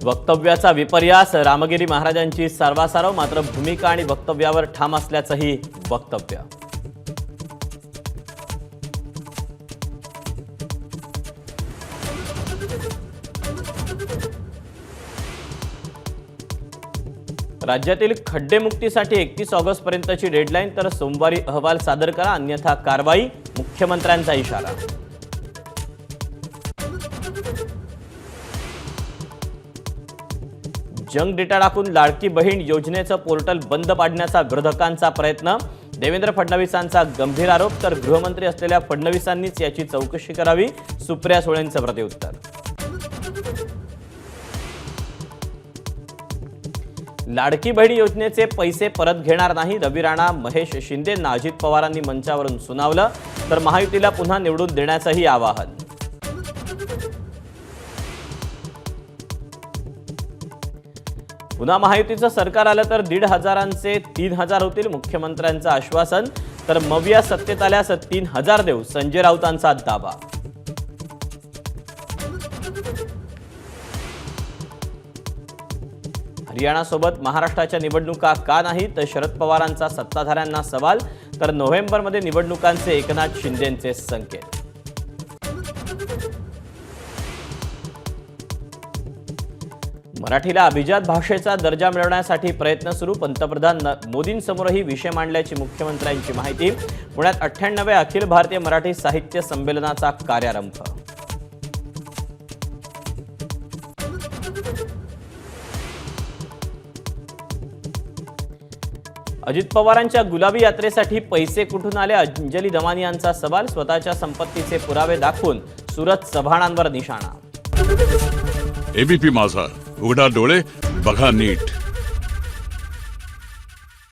वक्तव्याचा विपर्यास, रामगिरी महाराजांची सर्वासारव, मात्र भूमिका आणि वक्तव्यावर ठाम असल्याचंही वक्तव्य. राज्यातील खड्डेमुक्तीसाठी 31 ऑगस्ट पर्यंतची डेडलाईन, तर सोमवारी अहवाल सादर करा अन्यथा कारवाई, मुख्यमंत्र्यांचा इशारा. जंक डेटा टाकून लाडकी बहीण योजनेचं पोर्टल बंद पाडण्याचा विरोधकांचा प्रयत्न, देवेंद्र फडणवीसांचा गंभीर आरोप, तर गृहमंत्री असलेल्या फडणवीसांनीच याची चौकशी करावी, सुप्रिया सुळेंचं प्रत्युत्तर. लाडकी बहीण योजनेचे पैसे परत घेणार नाही, रवी राणा, महेश शिंदेंना अजित पवारांनी मंचावरून सुनावलं, तर महायुतीला पुन्हा निवडून देण्याचंही आवाहन. पुन्हा महायुतीचं सरकार आलं तर 1,500चे 3,000 होतील, मुख्यमंत्र्यांचं आश्वासन, तर मविया सत्तेत आल्यास 3,000 देऊ, संजय राऊतांचा दावा. हरियाणासोबत महाराष्ट्राच्या निवडणुका का नाही, तर शरद पवारांचा सत्ताधाऱ्यांना सवाल, तर नोव्हेंबरमध्ये निवडणुकांचे एकनाथ शिंदेंचे संकेत. मराठीला अभिजात भाषेचा दर्जा मिळवण्यासाठी प्रयत्न सुरू, पंतप्रधान मोदींसमोरही विषय मांडल्याची मुख्यमंत्र्यांची माहिती. पुण्यात 98व्या अखिल भारतीय मराठी साहित्य संमेलनाचा कार्यारंभ. अजित पवारांच्या गुलाबी यात्रेसाठी पैसे कुठून आले, अंजली दमानी यांचा सवाल, स्वतःच्या संपत्तीचे पुरावे दाखवून सुरत चव्हाणांवर निशाणा. एबीपी माझा, उघडा डोळे बघा नीट.